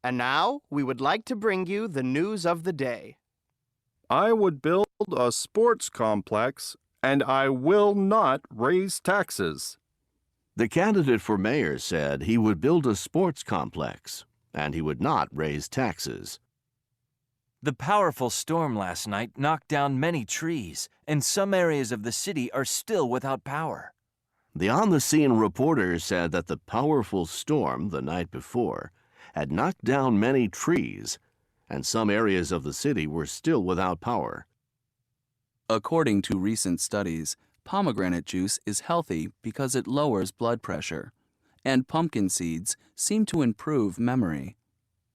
And now, we would like to bring you the news of the day. I would build a sports complex, and I will not raise taxes. The candidate for mayor said he would build a sports complex, and he would not raise taxes. The powerful storm last night knocked down many trees, and some areas of the city are still without power. The on-the-scene reporter said that the powerful storm the night before had knocked down many trees, and some areas of the city were still without power. According to recent studies, pomegranate juice is healthy because it lowers blood pressure, and pumpkin seeds seem to improve memory.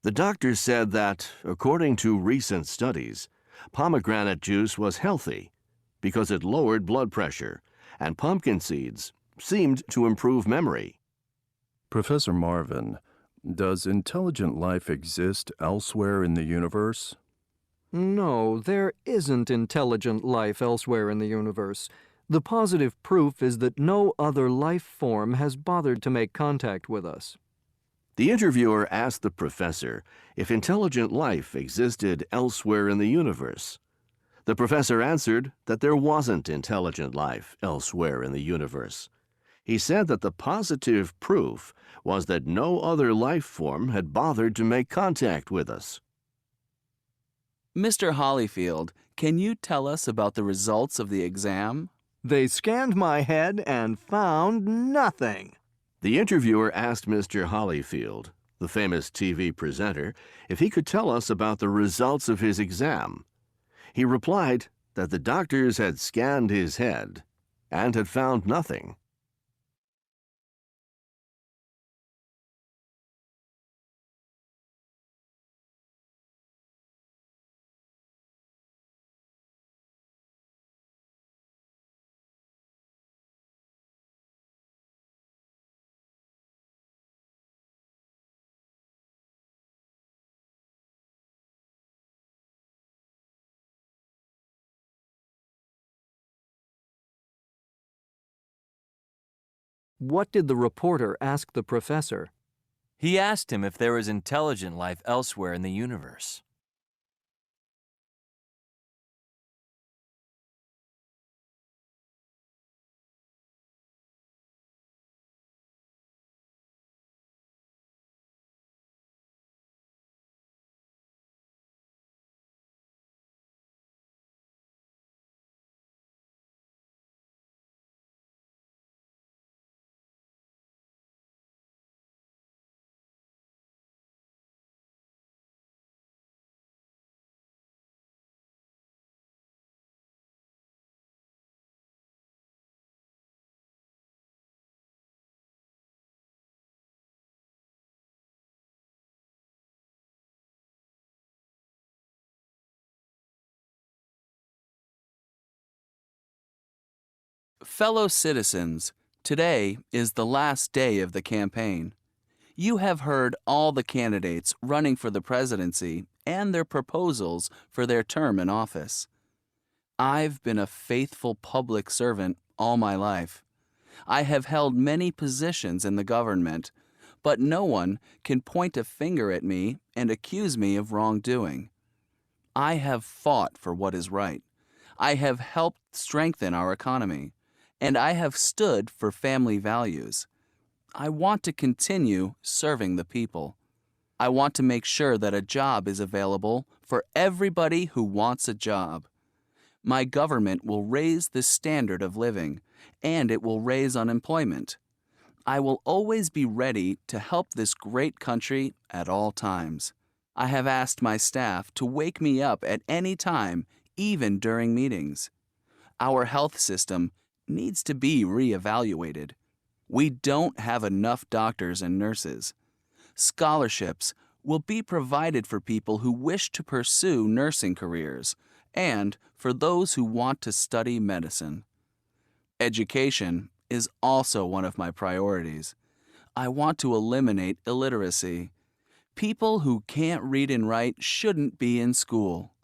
The doctor said that, according to recent studies, pomegranate juice was healthy because it lowered blood pressure, and pumpkin seeds seemed to improve memory. Professor Marvin, does intelligent life exist elsewhere in the universe? No, there isn't intelligent life elsewhere in the universe. The positive proof is that no other life form has bothered to make contact with us. The interviewer asked the professor if intelligent life existed elsewhere in the universe. The professor answered that there wasn't intelligent life elsewhere in the universe. He said that the positive proof was that no other life form had bothered to make contact with us. Mr. Hollyfield, can you tell us about the results of the exam? They scanned my head and found nothing. The interviewer asked Mr. Hollyfield, the famous TV presenter, if he could tell us about the results of his exam. He replied that the doctors had scanned his head and had found nothing. What did the reporter ask the professor? He asked him if there was intelligent life elsewhere in the universe. Fellow citizens, today is the last day of the campaign. You have heard all the candidates running for the presidency and their proposals for their term in office. I've been a faithful public servant all my life. I have held many positions in the government, but no one can point a finger at me and accuse me of wrongdoing. I have fought for what is right. I have helped strengthen our economy, and I have stood for family values. I want to continue serving the people. I want to make sure that a job is available for everybody who wants a job. My government will raise the standard of living, and it will raise unemployment. I will always be ready to help this great country at all times. I have asked my staff to wake me up at any time, even during meetings. Our health system needs to be reevaluated. We don't have enough doctors and nurses. Scholarships will be provided for people who wish to pursue nursing careers and for those who want to study medicine. Education is also one of my priorities. I want to eliminate illiteracy. People who can't read and write shouldn't be in school.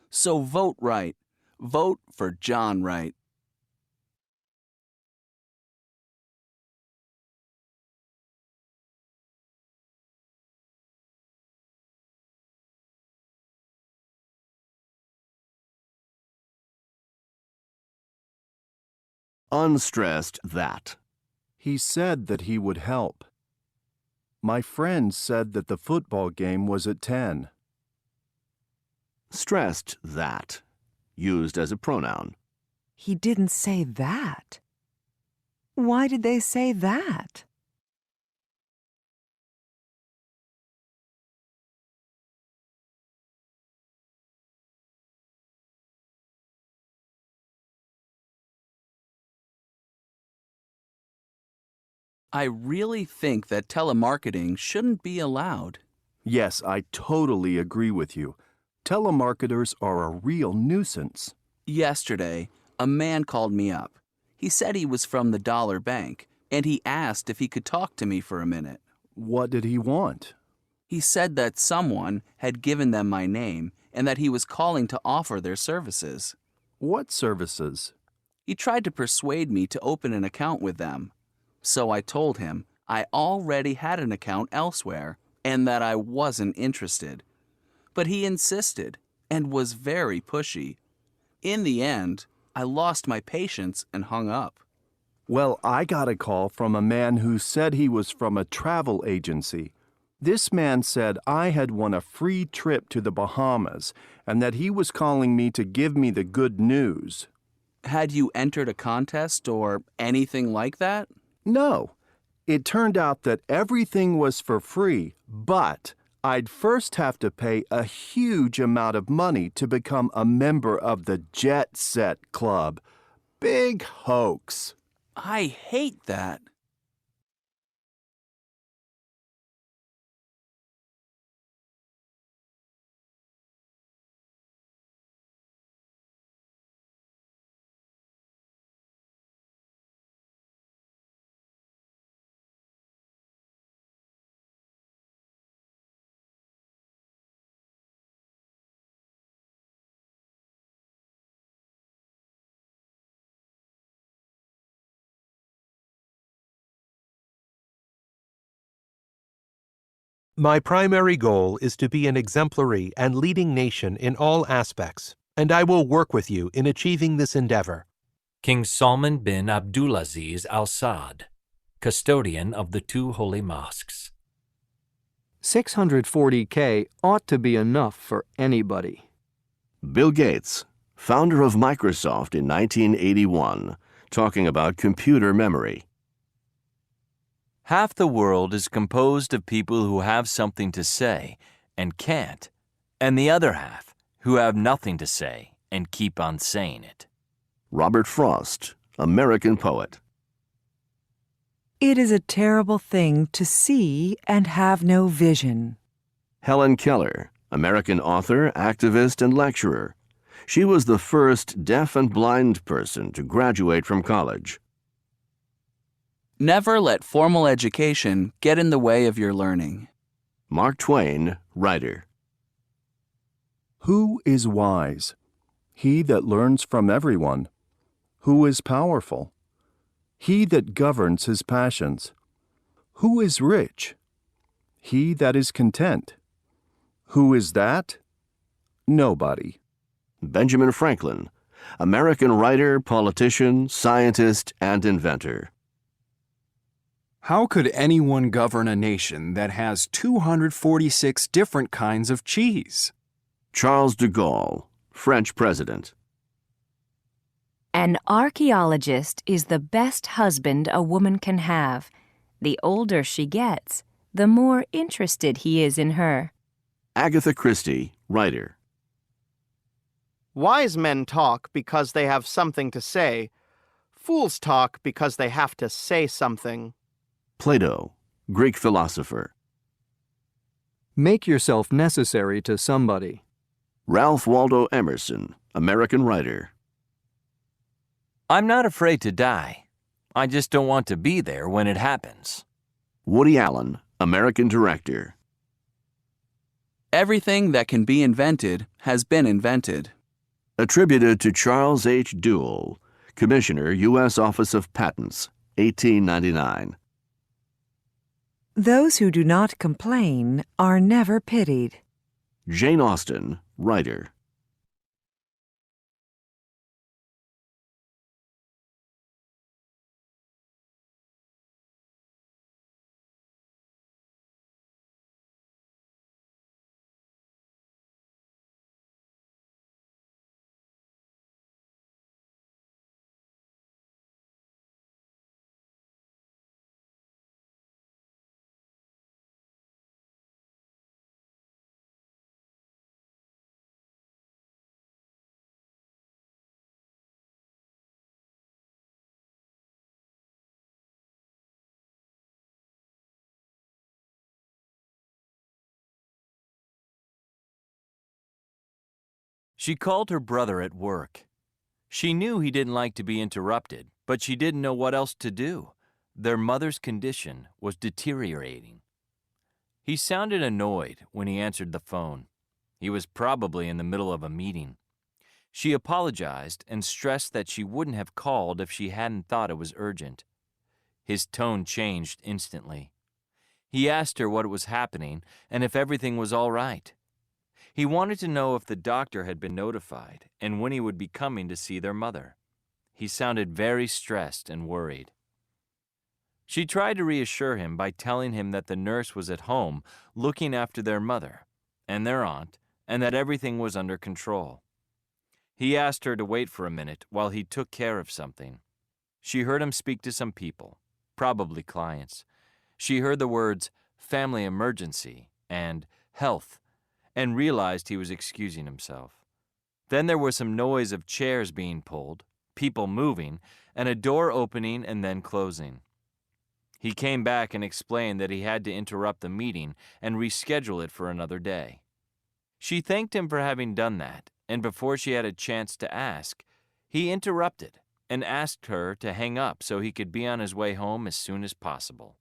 So vote right. Vote for John Wright. Unstressed that. He said that he would help. My friend said that the football game was at 10. Stressed that. Used as a pronoun. He didn't say that. Why did they say that? I really think that telemarketing shouldn't be allowed. Yes, I totally agree with you. Telemarketers are a real nuisance. Yesterday, a man called me up. He said he was from the Dollar Bank, and he asked if he could talk to me for a minute. What did he want? He said that someone had given them my name and that he was calling to offer their services. What services? He tried to persuade me to open an account with them. So I told him I already had an account elsewhere and that I wasn't interested. But he insisted and was very pushy. In the end, I lost my patience and hung up. Well, I got a call from a man who said he was from a travel agency. This man said I had won a free trip to the Bahamas and that he was calling me to give me the good news. Had you entered a contest or anything like that? No. It turned out that everything was for free, but I'd first have to pay a huge amount of money to become a member of the Jet Set Club. Big hoax. I hate that. My primary goal is to be an exemplary and leading nation in all aspects, and I will work with you in achieving this endeavor. King Salman bin Abdulaziz Al Saud, custodian of the two holy mosques. 640K ought to be enough for anybody. Bill Gates, founder of Microsoft in 1981, talking about computer memory. Half the world is composed of people who have something to say and can't, and the other half who have nothing to say and keep on saying it. Robert Frost, American poet. It is a terrible thing to see and have no vision. Helen Keller, American author, activist, and lecturer. She was the first deaf and blind person to graduate from college. Never let formal education get in the way of your learning. Mark Twain, writer. Who is wise? He that learns from everyone. Who is powerful? He that governs his passions. Who is rich? He that is content. Who is that? Nobody. Benjamin Franklin, American writer, politician, scientist, and inventor. How could anyone govern a nation that has 246 different kinds of cheese? Charles de Gaulle, French president. An archaeologist is the best husband a woman can have. The older she gets, the more interested he is in her. Agatha Christie, writer. Wise men talk because they have something to say. Fools talk because they have to say something. Plato, Greek philosopher. Make yourself necessary to somebody. Ralph Waldo Emerson, American writer. I'm not afraid to die. I just don't want to be there when it happens. Woody Allen, American director. Everything that can be invented has been invented. Attributed to Charles H. Dewell, Commissioner, U.S. Office of Patents, 1899. Those who do not complain are never pitied. Jane Austen, writer. She called her brother at work. She knew he didn't like to be interrupted, but she didn't know what else to do. Their mother's condition was deteriorating. He sounded annoyed when he answered the phone. He was probably in the middle of a meeting. She apologized and stressed that she wouldn't have called if she hadn't thought it was urgent. His tone changed instantly. He asked her what was happening and if everything was all right. He wanted to know if the doctor had been notified and when he would be coming to see their mother. He sounded very stressed and worried. She tried to reassure him by telling him that the nurse was at home looking after their mother and their aunt and that everything was under control. He asked her to wait for a minute while he took care of something. She heard him speak to some people, probably clients. She heard the words family emergency and health and realized he was excusing himself. Then there was some noise of chairs being pulled, people moving, and a door opening and then closing. He came back and explained that he had to interrupt the meeting and reschedule it for another day. She thanked him for having done that, and before she had a chance to ask, he interrupted and asked her to hang up so he could be on his way home as soon as possible.